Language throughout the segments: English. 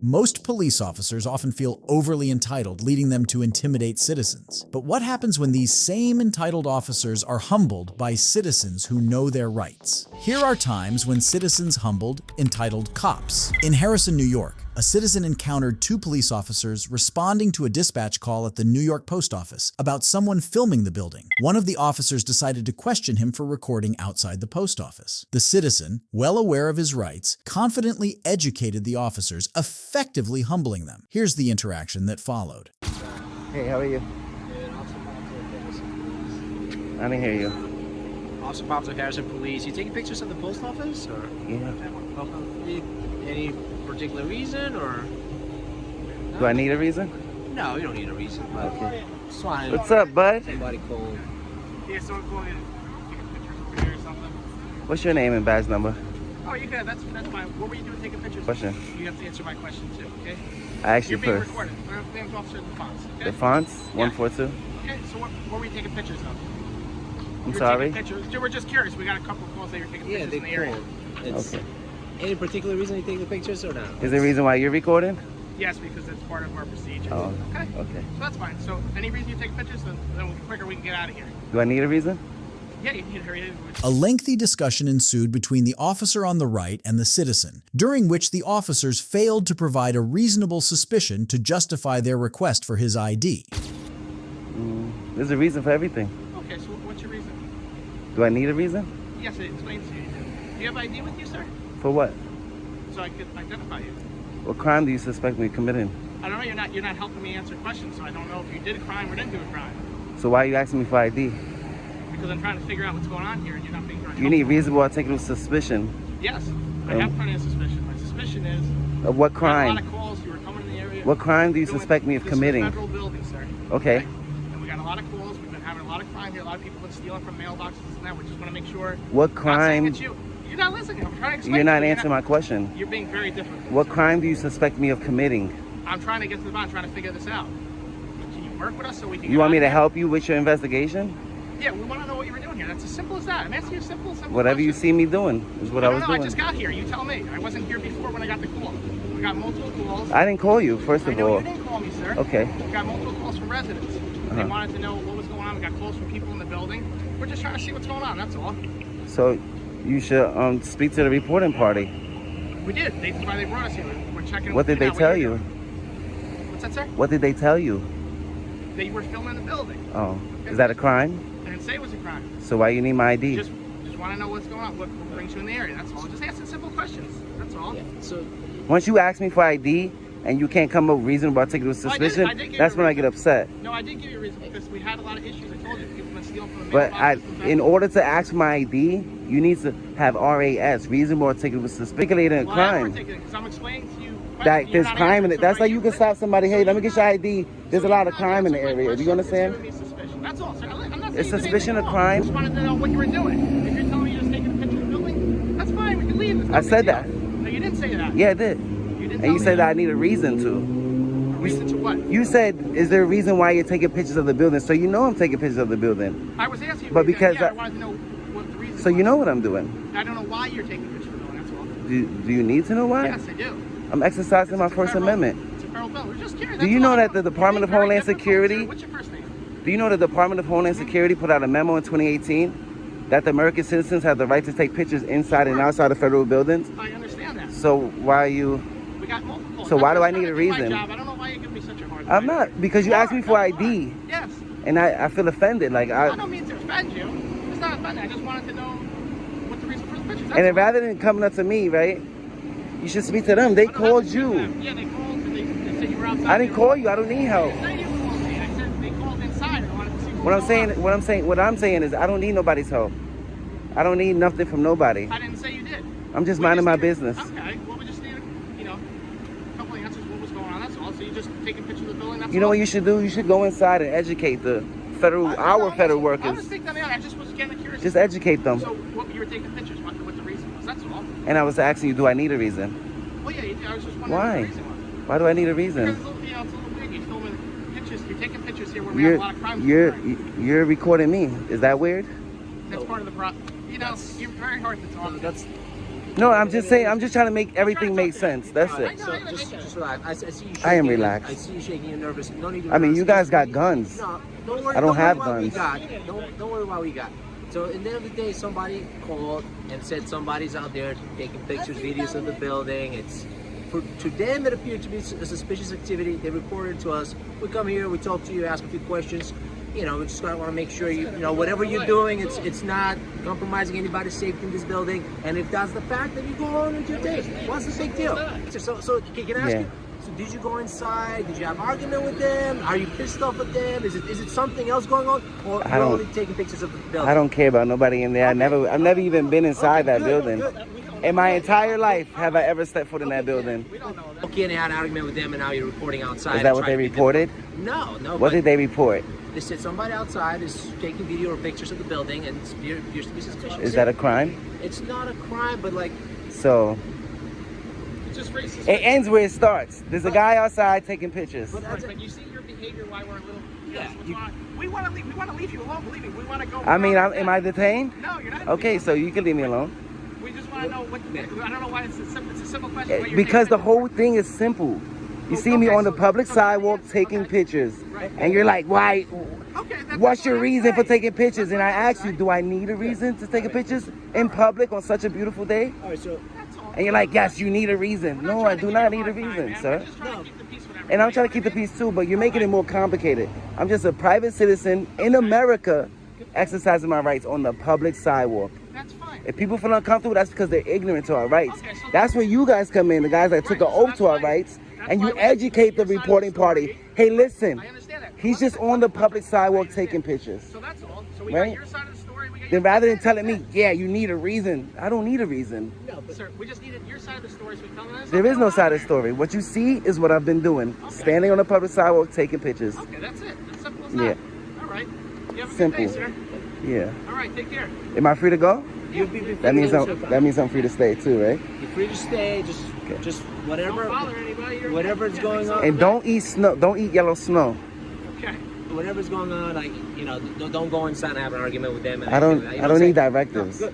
Most police officers often feel overly entitled, leading them to intimidate citizens. But what happens when these same entitled officers are humbled by citizens who know their rights? Here are times when citizens humbled entitled cops. In Harrison, New York, a citizen encountered two police officers responding to a dispatch call at the New York post office about someone filming the building. One of the officers decided to question him for recording outside the post office. The citizen, well aware of his rights, confidently educated the officers, effectively humbling them. Here's the interaction that followed. Hey, how are you? I didn't hear you. Officer Pops of Harrison Police. You taking pictures of the post office, or? Yeah. Any particular reason, or? Do I need a reason? No, you don't need a reason. But Okay. just wanted What's up, bud? somebody cold. Yeah, someone called you to take a picture over here or something. What's your name and badge number? Oh, you good. That's fine. What were you doing taking pictures? Question. You have to answer my question too, okay? I asked you You're being first. recorded. My name's Officer DeFonts, okay? The fonts? 142? Okay, so what were you taking pictures of? I'm You were sorry? taking pictures. We're just curious. We got a couple of calls that you're taking Yeah, pictures they in the area. cold. It's, Okay. Any particular reason you taking the pictures, or not? Is there a reason why you're recording? Yes, because that's part of our procedure. Oh, Okay? okay. So that's fine. So any reason you take pictures, then the quicker we can get out of here. Do I need a reason? Yeah, you need to hurry. A lengthy discussion ensued between the officer on the right and the citizen, during which the officers failed to provide a reasonable suspicion to justify their request for his ID. There's a reason for everything. Okay, so what's your reason? Do I need a reason? Yes, it explains to you. Do you have ID with you, sir? For what? So I could identify you. What crime do you suspect me of committing? I don't know. You're not helping me answer questions, so I don't know if you did a crime or didn't do a crime. So why are you asking me for ID? Because I'm trying to figure out what's going on here, and you're not being very You need helpful. reasonable articulable suspicion. Yes, I have plenty of suspicion. My suspicion is Of what we got a lot crime? of calls. You were coming in the area. What crime do you doing- suspect me of this is a committing? federal building, sir. Okay. And we got a lot of calls. We've been having a lot of crime here. A lot of people have been stealing from mailboxes and that. We just want to make sure. What I'm not saying crime? it's you. You're not listening. I'm trying to explain. You're not to you. answering my question. You're being very difficult. What sir. crime do you suspect me of committing? I'm trying to get to the bottom. Trying to figure this out. Can you work with us so we can? You want me to help you with your investigation? Yeah, we want to know what you were doing here. That's as simple as that. I'm asking you a simple Whatever you question. see me doing is what I was I doing. just got here. You tell me. I wasn't here before when I got the call. We got multiple calls. I didn't call you, first I of know all. you didn't call me, sir. Okay. We got multiple calls from residents. They wanted to know what was going on. We got calls from people in the building. We're just trying to see what's going on. That's all. So you should speak to the reporting party. We did. That's why they brought us here. We're checking. What did they out tell you're you? doing. What's that, sir? What did they tell you? That you were filming the building. Oh, is that a crime? I didn't say it was a crime. So why you need my ID? Just want to know what's going on. What brings you in the area? That's all. Just asking simple questions. That's all. Yeah. So Once you ask me for ID and you can't come up with reasonable articulable Well, I did suspicion, give you that's a when I reason. get upset. No, I did give you a reason because we had a lot of issues. I told you people have been stealing from the But mailboxes and in that. order to ask for my ID, you need to have RAS, reasonable articulable suspicion, speculating a Well, I am crime. particular because I'm explaining to you. That questions, you're there's not crime in answering. it. So That's right, how you can stop somebody. Hey, let me get your ID. There's a lot of crime in the area. Do you understand? That's all, sir. I'm not saying Is you did suspicion anything of wrong. crime? I just wanted to know what you were doing. If you're telling me you're just taking a picture of the building, that's fine. We can leave. There's no I big said deal. that. No, you didn't say that. Yeah, I did. You didn't And tell you me said that I need a reason to. A reason to what? You said, is there a reason why you're taking pictures of the building? So you know I'm taking pictures of the building. I was asking you. But because because I wanted to know what the reason So was. you know what I'm doing. I don't know why you're taking pictures of the building, that's all. Do you need to know why? Yes, I do. I'm exercising my It's a First federal- Amendment. It's a federal bill. We're just curious. Do you that's know all. that the Department of You're being Homeland very difficult, Security- sir. What's your first name? Do you know the Department of Homeland Security put out a memo in 2018 that the American citizens have the right to take pictures inside and outside of federal buildings? I understand that. So why are you... We got multiple. So why do I I'm need trying a to do my reason? job. I don't know why you're giving me such a hard time. I'm not, because you asked me for ID, Yes. and I feel offended. Like I don't mean to offend you. It's not offending. I just wanted to know what the reason for the pictures. and That's then all. rather than coming up to me, right, you should speak to them. They What called happened to you. them? Yeah, they called. They said you were outside. I didn't call you. I don't need help. I said you called me. I said they called inside. I wanted to see What I'm saying is I don't need nobody's help. I don't need nothing from nobody. I didn't say you did. I'm just We minding my need- business. Okay. Well, we just need, a couple of answers. What was going on? That's all. So you just taking pictures of the building. That's You know all? what you should do? You should go inside and educate the federal, our federal I workers. was thinking that. I just was getting curious. Just educate them. So what you were taking pictures? What the reason was? That's all. And I was asking you, do I need a reason? Well, yeah. I was just wondering Why? what the reason was. Why do I need a Because reason? it's a little, it's a little weird. You're filming pictures. You're taking pictures here where we have a lot of crime. You're recording me. Is that weird? That's part of the problem. You're very hard to talk. No, I'm just saying. I'm just trying to make everything make sense. That's it. So just relax. I see you shaking. I am relaxed. I see you shaking. You're nervous. No need to. I mean, you relax. guys got guns. No, don't worry. I don't have worry what guns. we got. Don't worry what we got. So at the end of the day, somebody called and said somebody's out there taking pictures, videos of the building. It's to them it appeared to be a suspicious activity. They reported it to us. We come here, we talk to you, ask a few questions. You know, we just want to make sure you know whatever you're doing, it's not compromising anybody's safety in this building. And if that's the fact, then you go on with your day. What's the big deal? So can I ask you? So did you go inside? Did you have an argument with them? Are you pissed off with them? Is it something else going on, or you're only taking pictures of the building? I don't care about nobody in there. Okay. I've never even been inside that Good, building. good. In my entire life, have I ever stepped foot in that building? Okay, and they had an argument with them, and now you're reporting outside. Is that what they reported? No. What did they report? They said somebody outside is taking video or pictures of the building, and it appears to be suspicious. Is that a crime? It's not a crime, but like. So. It's just racist. It ends where it starts. There's a guy outside taking pictures. But you see your behavior why we're a little. Yeah, We want to leave. We want to leave you alone. Believe me. We want to go. I mean, am I detained? No, you're not. Okay, so you can leave me alone. We just want to know what. I don't know why it's a simple question. Why you're Because the taking whole thing is simple. You see me on the public sidewalk taking pictures, and you're like, why? What's your reason for taking pictures? And I ask you, do I need a reason to take pictures in public on such a beautiful day? All right, so. And you're like, yes, you need a reason. No, I do not need a reason, sir. And I'm trying to keep the peace too, but you're making it more complicated. I'm just a private citizen in America exercising my rights on the public sidewalk. That's fine. If people feel uncomfortable, that's because they're ignorant to our rights. That's where you guys come in, the guys that took an oath to our rights, and you educate the reporting party. Hey, listen, he's just on the public sidewalk taking pictures. So that's all. So we got your side of the story. Then rather than telling me, yeah, you need a reason, I don't need a reason. No, but sir, we just needed your side of the story. So we tell us. There is no side of the story. What you see is what I've been doing. Standing on the public sidewalk taking pictures. Okay, that's it. It's simple as that. Yeah. All right. You have a Simple. good day, sir. Yeah. All right, take care. Am I free to go? You'll be free That means I'm free to stay too, right? You're free to stay. Just whatever. Don't bother anybody. Whatever's going on. And don't eat snow. Don't eat yellow snow. Okay. Whatever's going on, like don't go inside and have an argument with them. I don't need directives. No,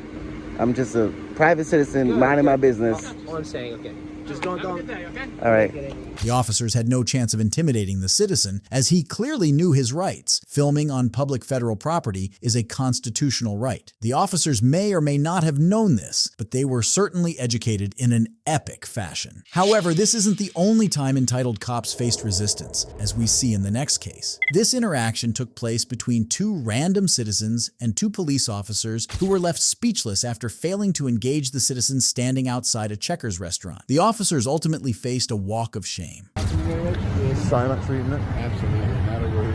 I'm just a private citizen minding my business. All I'm saying, okay. Just don't. Good day, okay? All right. The officers had no chance of intimidating the citizen, as he clearly knew his rights. Filming on public federal property is a constitutional right. The officers may or may not have known this, but they were certainly educated in an epic fashion. However, this isn't the only time entitled cops faced resistance, as we see in the next case. This interaction took place between two random citizens and two police officers who were left speechless after failing to engage the citizens standing outside a Checkers restaurant. The officers ultimately faced a walk of shame. Silent treatment? Absolutely. Not a word.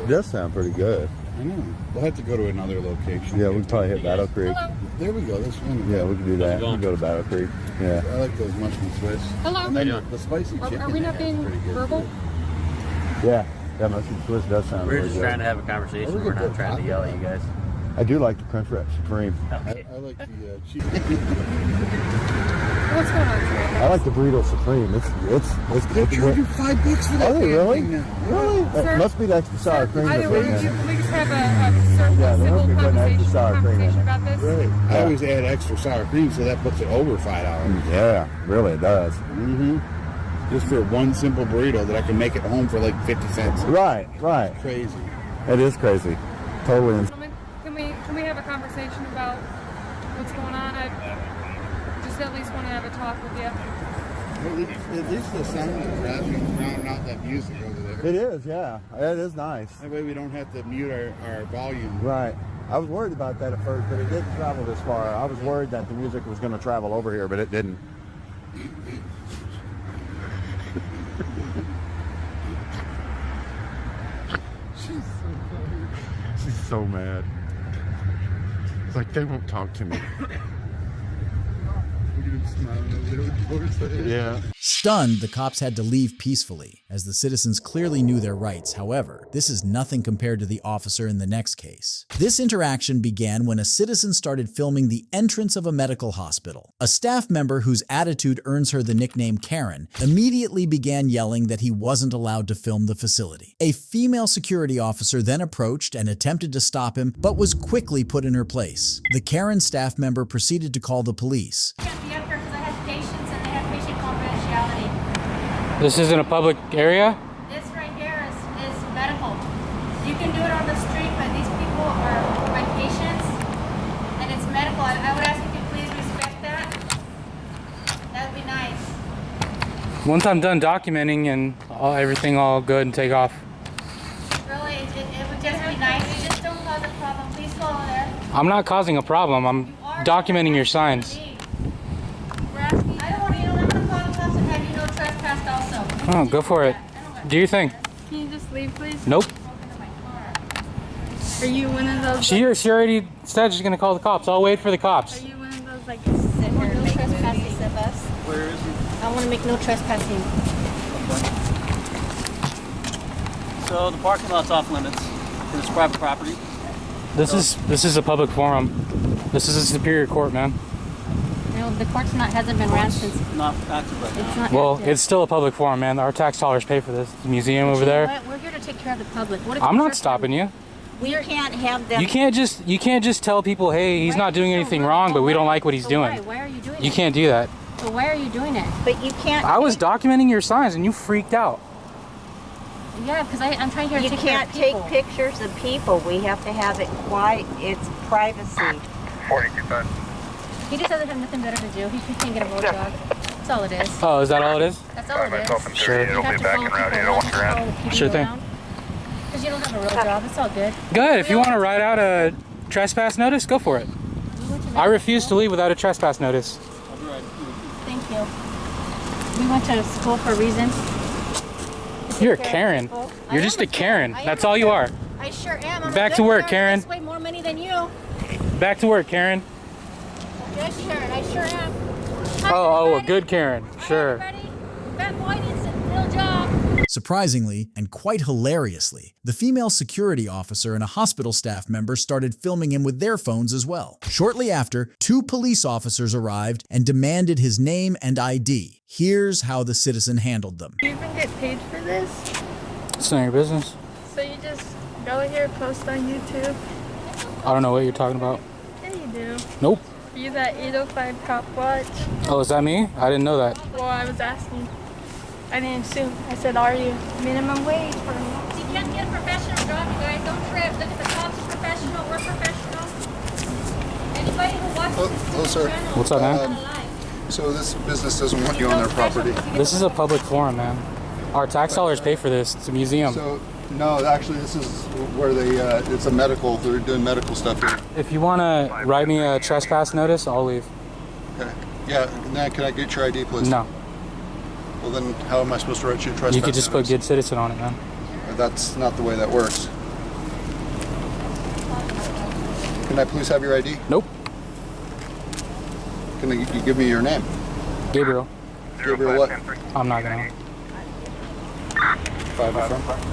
It does sound pretty good. I know. We'll have to go to another location. Yeah, we can probably hit Battle Creek. There we go. This one. Yeah, we can do that. We can go to Battle Creek. Yeah. I like those mushroom Swiss. Hello. And then the spicy chicken. Are we not being pretty good verbal? too. Yeah. That mushroom Swiss does sound We're really just good. trying to have a conversation. We're not trying to yell at you guys. I do like the Crunch Wrap Supreme. I like the cheese. What's going on, sir? I like the Burrito Supreme. They're charging $5 for that. Are they really? thing now. Really? Sir? That must be the extra sour cream. Either that's way, in there. can we just have a Yeah, they civil must be putting extra sour cream in conversation it. about this? Really? I always add extra sour cream, so that puts it over $5. Yeah, really it does. Mm-hmm. Just for one simple burrito that I can make at home for like 50 cents. Right. Crazy. It is crazy. Totally. Gentlemen, can we have a conversation about what's going on? I just at least want to have a talk with you. At least the sound of traffic drowning out that music over there. It is, yeah. It is nice. That way we don't have to mute our volume. Right. I was worried about that at first, but it didn't travel this far. I was worried that the music was going to travel over here, but it didn't. She's so mad. It's like they won't talk to me. Look at him smiling over there with Doris. Yeah. Stunned, the cops had to leave peacefully, as the citizens clearly knew their rights. However, this is nothing compared to the officer in the next case. This interaction began when a citizen started filming the entrance of a medical hospital. A staff member whose attitude earns her the nickname Karen immediately began yelling that he wasn't allowed to film the facility. A female security officer then approached and attempted to stop him, but was quickly put in her place. The Karen staff member proceeded to call the police. This isn't a public area? This right here is medical. You can do it on the street, but these people are my patients, and it's medical. I would ask you to please respect that. That would be nice. Once I'm done documenting and everything all good and take off. Really, it would just be nice. You just don't cause a problem. Please go over there. I'm not causing a problem. I'm documenting your signs. Oh, go for it. Do your thing. Can you just leave, please? Nope. Are you one of those? She already said she's gonna call the cops. I'll wait for the cops. Are you one of those like? Sit here and make movies of us. Where is he? I want to make no trespassing. So the parking lot's off limits. It's private property. This is a public forum. This is a superior court, man. No, the court's hasn't been ran since. Not active right now. It's not Well, active. it's still a public forum, man. Our tax dollars pay for this. The museum over there. What? We're here to take care of the public. What if I'm the not church- stopping you. We can't have them. You can't just tell people, hey, he's not doing anything wrong, but we don't like what he's doing. Why are you doing it? You can't do that. So why are you doing it? But you can't. I was documenting your signs and you freaked out. Yeah, because I'm trying here to You take care of can't take people. pictures of people. We have to have it quiet. It's privacy. 42. He just doesn't have nothing better to do. He can't get a road job. That's all it is. Oh, is that all it is? That's all it is. Sure. It'll be back in route. You don't want your end. Sure thing. Because you don't have a road job. It's all good. Go ahead. If you want to write out a trespass notice, go for it. I refuse to leave without a trespass notice. Thank you. We went to school for a reason. You're a Karen. You're just a Karen. That's all you are. I sure am. I'm Back a to good work, Karen. I make way more money than you. Back to work, Karen. Yes, Sharon. I sure am. Oh, a good Karen. Sure. Fat boy needs a real job. Surprisingly, and quite hilariously, the female security officer and a hospital staff member started filming him with their phones as well. Shortly after, 2 police officers arrived and demanded his name and ID. Here's how the citizen handled them. Do you even get paid for this? It's none of your business. So you just go here, post on YouTube? I don't know what you're talking about. Yeah, you do. Nope. Are you that 805 cop watch? Oh, is that me? I didn't know that. Well, I was asking. I didn't assume. I said, are you minimum wage for me? You can't get a professional job, you guys. Don't trip. Look at the cops are professional. We're professional. Anybody who watches this Hello, sir. channel What's up, man? is alive. So this business doesn't want you on their property? This is a public forum, man. Our tax dollars pay for this. It's a museum. So, no, actually, this is where they, it's a medical, they're doing medical stuff here. If you want to write me a trespass notice, I'll leave. Okay. Yeah, now can I get your ID, please? No. Well, then how am I supposed to write you a trespass You could just put good citizen on it, man. That's not the way that works. Can I please have your ID? Nope. Can you give me your name? Gabriel. Gabriel what? I'm not gonna. 5 up front.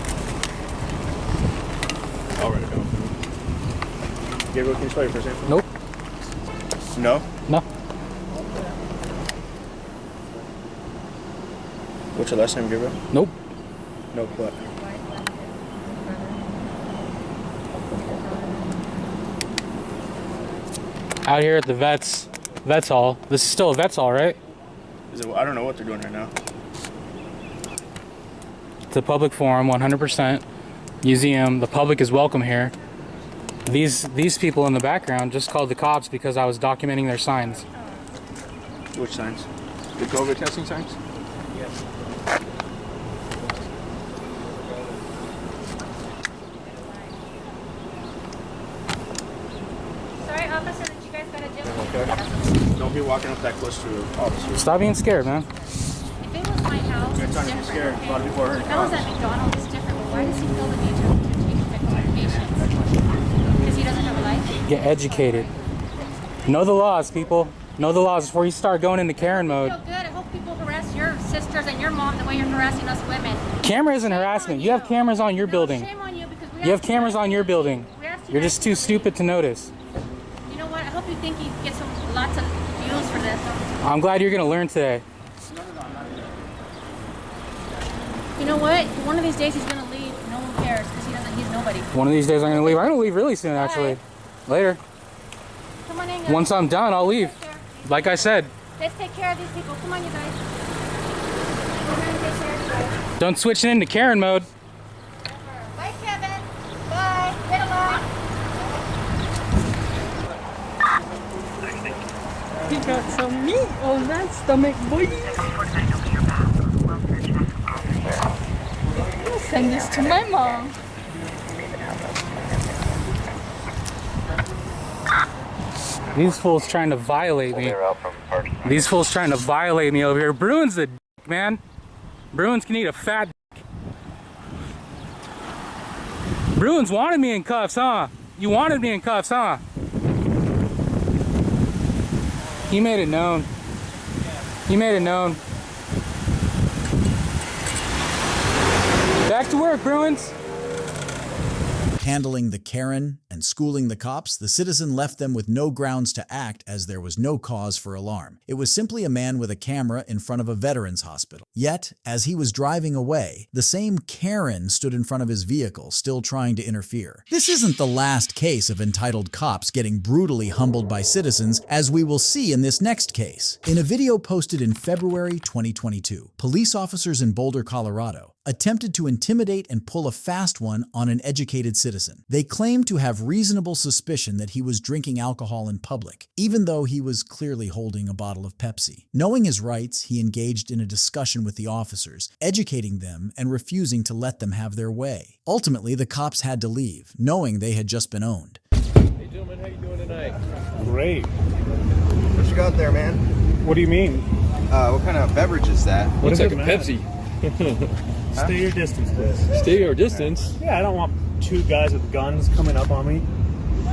I'll write it down. Gabriel, can you spell your first name? Nope. No? No. What's your last name, Gabriel? Nope. Nope, what? Out here at the vets hall. This is still a vets hall, right? Is it, I don't know what they're doing right now. It's a public forum, 100%. Museum. The public is welcome here. These people in the background just called the cops because I was documenting their signs. Which signs? The COVID testing signs? Yes. Sorry, officer, that you guys got a deal. Okay. Don't be walking up that close to an officer. Stop being scared, man. If it was my house, You're it's trying to be different. scared. A lot of people are hurting If I was at McDonald's, it's different. But why does he feel the need to take patients? Because he doesn't have a life? Get educated. Know the laws, people. Know the laws before you start going into Karen I mode. feel good. I hope people harass your sister officers and your mom the way you're harassing us women. Camera isn't harassment. You have cameras on your building. Shame on you because You have cameras on your building. You're just too stupid to notice. You know what? I hope you think you get lots of views for this. I'm glad you're gonna learn today. You know what? One of these days he's gonna leave. No one cares because he's nobody. One of these days I'm gonna leave. I'm gonna leave really soon, actually. Later. Come on in, guys. Once I'm done, I'll leave. Like I said. Let's take care of these people. Come on, you guys. We're gonna take care of you guys. Don't switch it into Karen mode. Bye, Kevin. Bye. Get along. He got some meat on that stomach, boy. I'll send this to my mom. These fools trying to violate me. These fools trying to violate me over here. Bruin's the dick, man. Bruins can eat a fat dick. Bruins wanted me in cuffs, huh? You wanted me in cuffs, huh? He made it known. He made it known. Back to work, Bruins. Handling the Karen and schooling the cops, the citizen left them with no grounds to act as there was no cause for alarm. It was simply a man with a camera in front of a veterans hospital. Yet, as he was driving away, the same Karen stood in front of his vehicle, still trying to interfere. This isn't the last case of entitled cops getting brutally humbled by citizens, as we will see in this next case. In a video posted in February 2022, police officers in Boulder, Colorado, attempted to intimidate and pull a fast one on an educated citizen. They claimed to have reasonable suspicion that he was drinking alcohol in public, even though he was clearly holding a bottle of Pepsi. Knowing his rights, he engaged in a discussion with the officers, educating them and refusing to let them have their way. Ultimately, the cops had to leave, knowing they had just been owned. Hey gentlemen, how you doing tonight? Great. What you got there, man? What do you mean? What kind of beverage is that? Looks like a Pepsi. Stay your distance, please. Stay your distance? Yeah, I don't want two guys with guns coming up on me.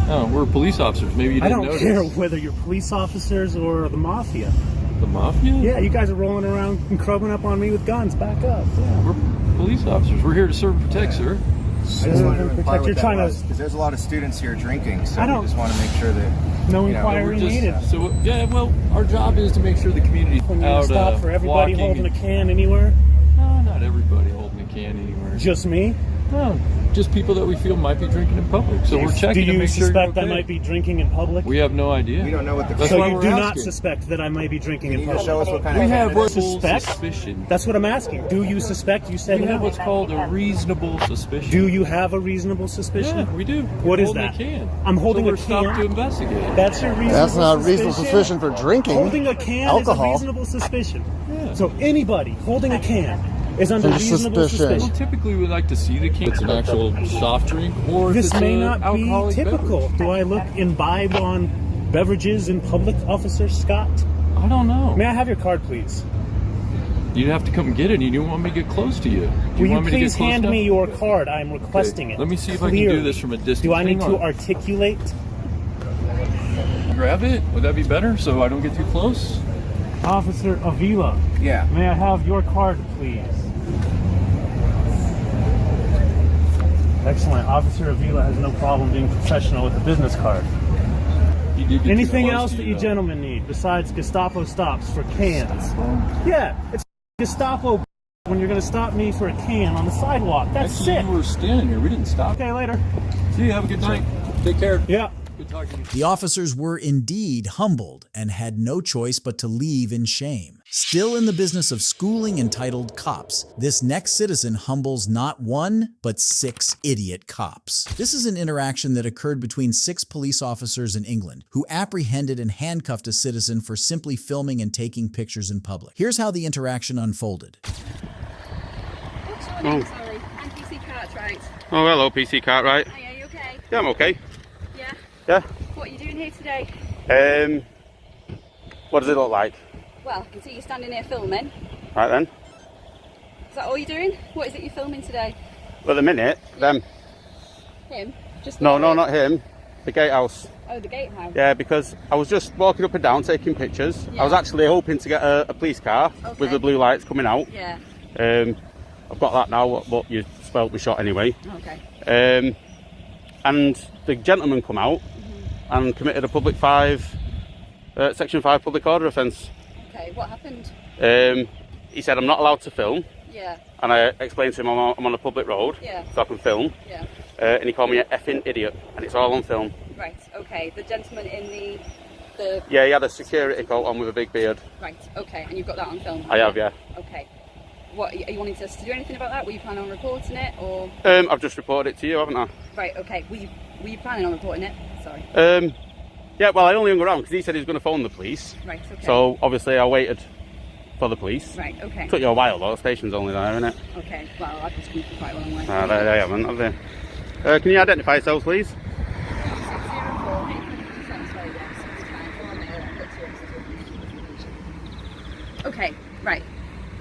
Oh, we're police officers. Maybe you didn't notice. I don't care whether you're police officers or the mafia. The mafia? Yeah, you guys are rolling around and crubbing up on me with guns. Back up. Yeah. We're police officers. We're here to serve and protect, sir. I just wanted to protect. You're trying to. Because there's a lot of students here drinking, so I don't. we just want to make sure that. No inquiry needed. So yeah, well, our job is to make sure the community out. Stop for everybody holding a can anywhere. No, not everybody holding a can anywhere. Just me? No, just people that we feel might be drinking in public. So we're checking to make sure. Do you suspect I might be drinking in public? We have no idea. We don't know what the. So you do not suspect that I might be drinking in public? Show us what kind of. We have suspicion. That's what I'm asking. Do you suspect? You said we have what's called a reasonable suspicion. Do you have a reasonable suspicion? Yeah, we do. What is that? I'm holding a can. Stopped to investigate. That's your reasonable. That's not a reasonable suspicion for drinking. Holding a can alcohol. is a reasonable suspicion. Yeah. So anybody holding a can is under reasonable suspicion. Well, typically we like to see the can. It's an actual soft drink, or this if it's may not be typical. Beverage. Do I look imbibed on beverages in public, Officer Scott? I don't know. May I have your card, please? You'd have to come and get it. You don't want me to get close to you. Will you please hand me your card? I'm requesting it. Let me see if I can do this from a distance. Do I need to articulate? Grab it. Would that be better so I don't get too close? Officer Avila. Yeah. May I have your card, please? Excellent. Officer Avila has no problem being professional with a business card. Anything else that you gentlemen need besides Gestapo stops for cans? Yeah, it's Gestapo when you're going to stop me for a can on the sidewalk. That's Actually, it. You were standing here. We didn't stop. Okay, later. See you. Have a good night. Take care. Yeah. Good talking to you. The officers were indeed humbled and had no choice but to leave in shame. Still in the business of schooling entitled cops, this next citizen humbles not one, but 6 idiot cops. This is an interaction that occurred between 6 police officers in England who apprehended and handcuffed a citizen for simply filming and taking pictures in public. Here's how the interaction unfolded. What's your name, sorry? I'm PC Cartwright. Oh, hello, PC Cartwright. Hey, are you okay? Yeah, I'm okay. Yeah? Yeah. What are you doing here today? What does it look like? Well, I can see you standing here filming. Right then. Is that all you're doing? What is it you're filming today? Well, at the minute, them. Him? Just No, not him. The gatehouse. Oh, the gatehouse. Yeah, because I was just walking up and down taking pictures. Yeah. I was actually hoping to get a police car Okay. with the blue lights coming out. Yeah. I've got that now, but you spelt my shot anyway. Okay. And the gentleman come out and committed a Section 5 public order offence. Okay, what happened? He said I'm not allowed to film. Yeah. And I explained to him I'm on a public road, Yeah. so I can film. Yeah. And he called me an effing idiot, and it's all on film. Right, okay. The gentleman in the Yeah, he had a security coat on with a big beard. Right, okay, and you've got that on film? I have, yeah. Okay. What, are you wanting us to do anything about that? Were you planning on reporting it, or...? I've just reported it to you, haven't I? Right, okay. Were you planning on reporting it? Sorry. Yeah, well, I only hung around because he said he was going to phone the police. Right, okay. So, obviously, I waited for the police. Right, okay. Took you a while, though. The station's only there, isn't it? Okay, well, I've just come for quite a long way. They haven't, have they? Can you identify yourselves, please? Okay, right.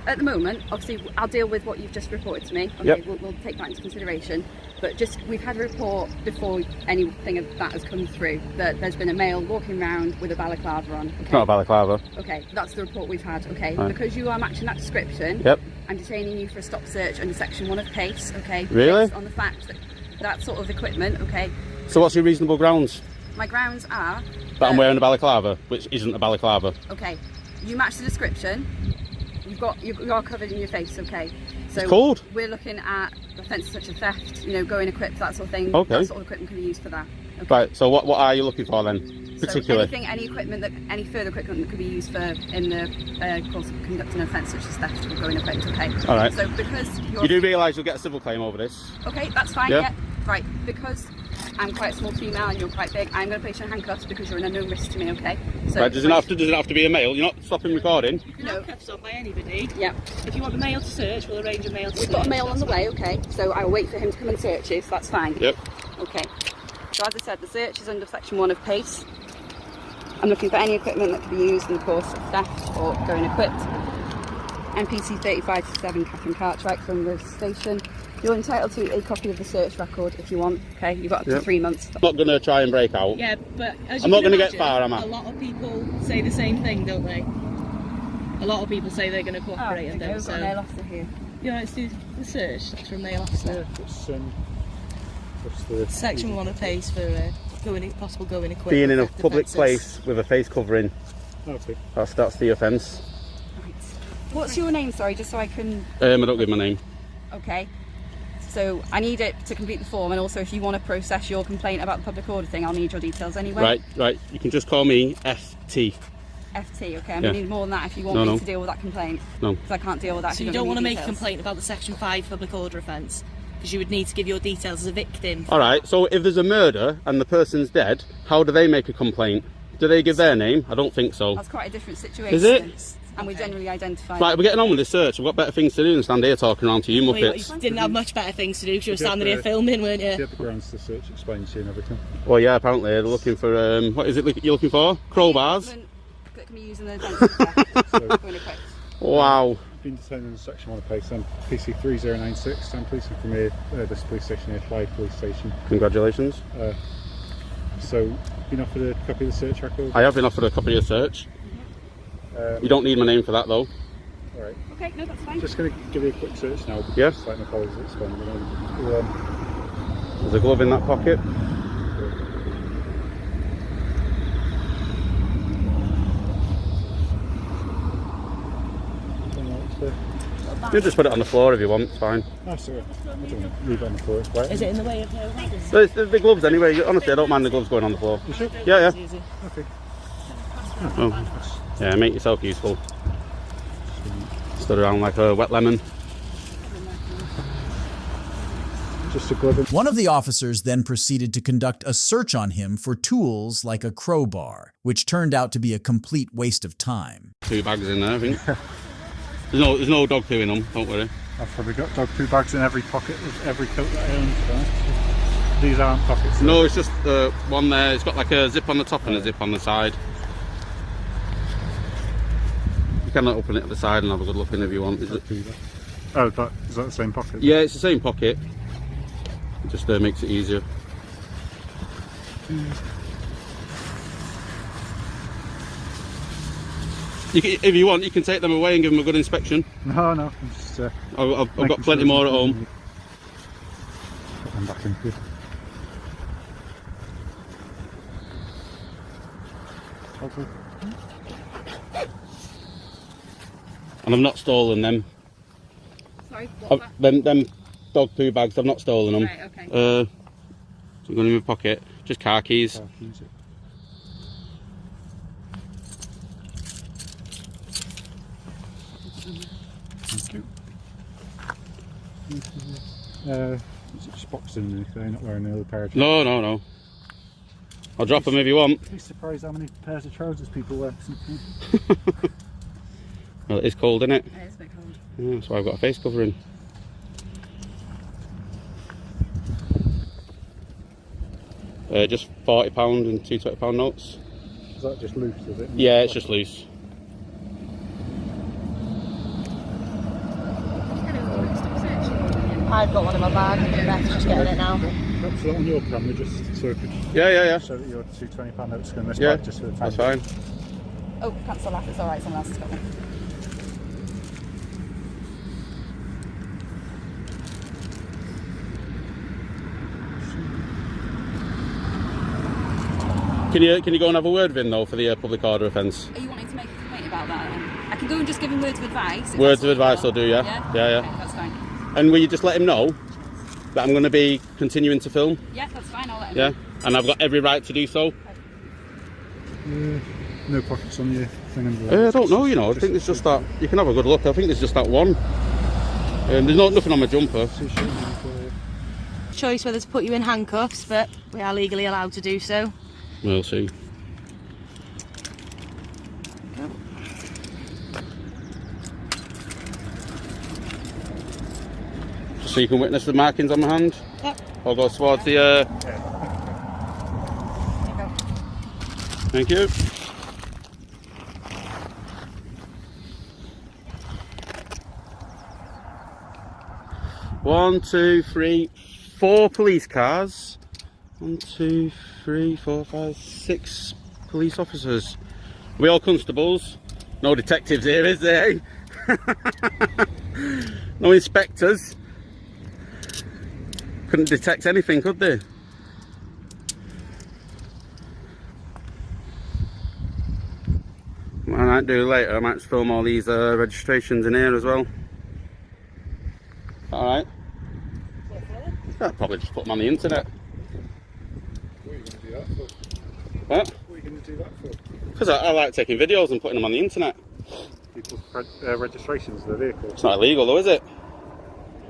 At the moment, obviously, I'll deal with what you've just reported to me. Okay, Yep. we'll take that into consideration. But we've had a report before anything of that has come through that there's been a male walking around with a balaclava on. Okay? Not a balaclava. Okay, that's the report we've had. Okay, Right. because you are matching that description. Yep. I'm detaining you for a stop search under Section 1 of PACE. Okay. Really? Based on the fact that that sort of equipment. Okay. So, what's your reasonable grounds? My grounds are That I'm wearing a balaclava, which isn't a balaclava. okay. You match the description. You are covered in your face. Okay. So It's cold. We're looking at offences such as theft. Going equipped, that sort of thing. Okay. That sort of equipment can be used for that. Okay. Right, so what are you looking for then, particularly? So any further equipment that could be used in the course of conducting an offence such as theft will go in equipped. Okay. All right. So because You do realise you'll get a civil claim over this? Okay, that's fine. Yeah. Yeah. Right. Because I'm quite a small female and you're quite big, I'm going to place you in handcuffs because you're an unknown risk to me. Okay. So Right, does it have to be a male? You're not stopping recording? You can have cuffs on by anybody. Yeah. If you want a male to search, we'll arrange a male to search. We've got a male on the way. Okay. So I'll wait for him to come and search you. So that's fine. Yep. Okay. So as I said, the search is under Section 1 of PACE. I'm looking for any equipment that can be used in the course of theft or going equipped. NPC 35-7 Catherine Cartwright from the station. You're entitled to a copy of the search record if you want. Okay, you've got up to 3 months. I'm not going to try and break out. Yeah, but as I'm you not can going to get imagine, far, am I? A lot of people say the same thing, don't they? A lot of people say they're going to cooperate and okay, don't. we've got a male officer here. Yeah, let's do the search. That's for a male officer. What's the Section 1 of PACE for possible going equipped. Being in a theft public offences. place with a face covering. Okay. That's the offence. What's your name, sorry, just so I can... I don't give my name. Okay. So I need it to complete the form, and also if you want to process your complaint about the public order thing, I'll need your details anyway. Right. You can just call me FT. FT, okay. I'm Yeah. going to need more than that if you want me to deal with that complaint. No. Because I can't deal with that. So you don't want to make a complaint about the Section 5 public order offence? Because you would need to give your details as a victim. All right, so if there's a murder and the person's dead, how do they make a complaint? Do they give their name? I don't think so. That's quite a different situation. Is it? And we generally identify... Right, we're getting on with this search. We've got better things to do than stand here talking around to you Well, muppets. you didn't have much better things to do because you were standing here filming, weren't you? You have the grounds to search, explain to you and everything. Well, yeah, apparently they're looking for, what is it you're looking for? Crowbars? That can be used in the event. Wow. Been detained in Section 1 of PACE, I'm PC 3096. I'm policing from here, this police station here, Clyde Police Station. Congratulations. So, been offered a copy of the search record? I have been offered a copy of the search. You don't need my name for that though. Alright. Okay, no, that's fine. Just going to give you a quick search now. Yeah. Just like my colleagues explained. There's a glove in that pocket. You just put it on the floor if you want, it's fine. Oh, sorry. I don't want to leave it on the floor. Right. Is it in the way of no The gloves anyway, honestly I don't mind the gloves going on the floor. You sure? Yeah. Okay. Oh. Yeah, make yourself useful. Stood around like a wet lemon. Just a glove. One of the officers then proceeded to conduct a search on him for tools like a crowbar, which turned out to be a complete waste of time. 2 bags in there, I think. There's no dog poo in them, don't worry. I've probably got dog poo bags in every pocket of every coat that I own. These aren't pockets. No, it's just the one there. It's got like a zip on the top and a zip on the side. You can open it at the side and have a good look in if you want. Is it? Oh, is that the same pocket? Yeah, it's the same pocket. It just makes it easier. If you want, you can take them away and give them a good inspection. No, I'm just. I've got plenty more at home. Put them back in here. Hopefully. And I've not stolen them. Sorry, them dog poo bags, I've not stolen them. Right, okay. So I'm going in my pocket. Just car keys. Thank you. Is it just boxing underneath there? You're not wearing another pair of trousers? No. I'll drop them if you want. I'd be surprised how many pairs of trousers people wear. Well, it is cold, isn't it? It is a bit cold. Yeah, that's why I've got a face covering. Just £40 and two £20 notes. Is that just loose, is it? Yeah, it's just loose. I've got one in my bag. Beth's just getting it now. Perhaps on your camera, just so it could. Yeah. So that your two £20 notes go in this Yeah, bag just for the time. that's fine. Oh, cancel that. It's alright, someone else has got one. Can you go and have a word with him though for the public order offence? Are you wanting to make a complaint about that then? I can go and just give him words of advice. Words of advice I'll do, yeah? Yeah. Okay, that's fine. And will you just let him know that I'm going to be continuing to film? Yeah, that's fine, I'll let him know. And I've got every right to do so? No pockets on your thing under I don't know, you know, I think there's just that, you can have a good look, I think there's just that one. There's nothing on my jumper. Choice whether to put you in handcuffs, but we are legally allowed to do so. We'll see. So you can witness the markings on my hand? Yep. I'll go towards the... Thank you. One, two, three, 4 police cars. 1, 2, 3, 4, 5, 6 police officers. We all constables. No detectives here, is there? No inspectors. Couldn't detect anything, could they? What I might do later, I might film all these registrations in here as well. Alright. I'll probably just put them on the internet. What are you going to do that for? What? What are you going to do that for? Because I like taking videos and putting them on the internet. People's registrations of their vehicles. It's not illegal though, is it?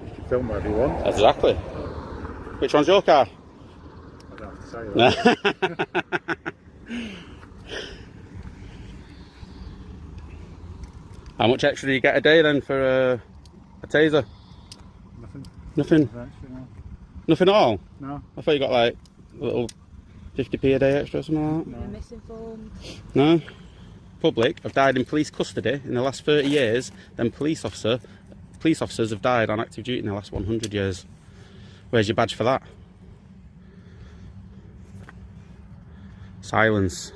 You can film wherever you want. Exactly. Which one's your car? I don't have to say that. How much extra do you get a day then for a taser? Nothing. Nothing? No. Nothing at all? No. I thought you got like a little 50p a day extra or something like that. You're misinformed. No? Public have died in police custody in the last 30 years, then police officers have died on active duty in the last 100 years. Where's your badge for that? Silence.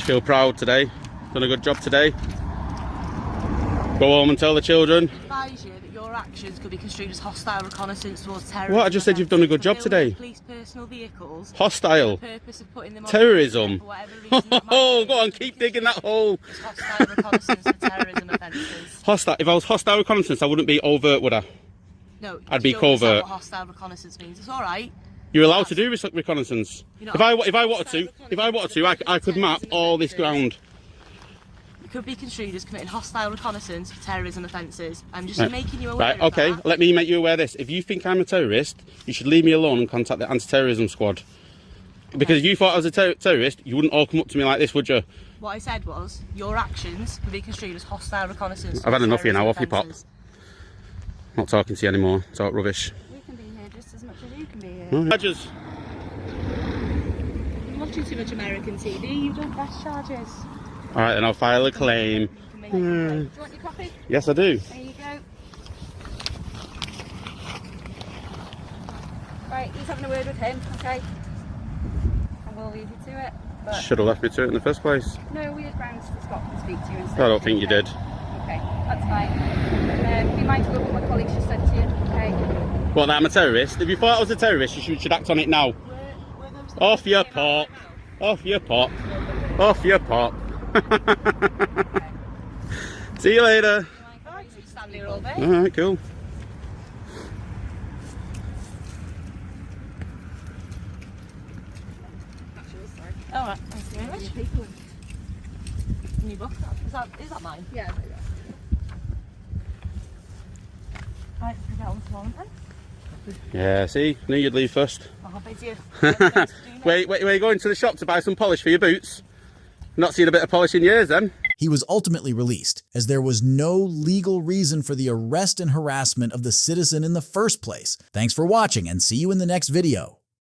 Feel proud today. Done a good job today. Go home and tell the children. Advise you that your actions could be construed as hostile reconnaissance towards terrorism. What? I just said you've done a good job today. Police personal vehicles. Hostile. For the purpose of putting them on Terrorism. for whatever reason that might Oh, be. go on, keep digging that hole. It's hostile reconnaissance for terrorism offences. Hostile. If I was hostile reconnaissance, I wouldn't be overt, would I? No, I'd be you'll understand covert. what hostile reconnaissance means. It's all right. You're allowed to do reconnaissance. You're not If I wanted to, I could map all this ground. You could be construed as committing hostile reconnaissance for terrorism offences. I'm just Right. making you aware Right, of okay, that. let me make you aware of this. If you think I'm a terrorist, you should leave me alone and contact the anti-terrorism squad. Because if you thought I was a terrorist, you wouldn't all come up to me like this, would you? What I said was, your actions could be construed as hostile reconnaissance. I've had enough of you now, off terrorism you pop. offences. Not talking to you anymore, talk rubbish. We can be here just as much as you can be here. Badges. watching too much American TV. You don't press charges. All right, then I'll file a claim. Do you want your copy? Yes, I do. There you go. Right, he's having a word with him, okay? And we'll leave you to it. But Should have left me to it in the first place. no, we had grounds to stop and speak to you instead. I don't think you did. Okay, that's fine. Be mindful of what my colleagues just said to you, okay? What, that I'm a terrorist? If you thought I was a terrorist, you should act on it now. Off your pop. Off your pop. Off your pop. See you later. Stand here all day. Alright, cool. All right, thank you very much. New book. Is that mine? Yeah. Right, we get on to one then. Yeah, see? Knew you'd leave first. Oh, big you. Wait, are you going to the shop to buy some polish for your boots? Not seen a bit of polish in years then. He was ultimately released, as there was no legal reason for the arrest and harassment of the citizen in the first place. Thanks for watching, and see you in the next video.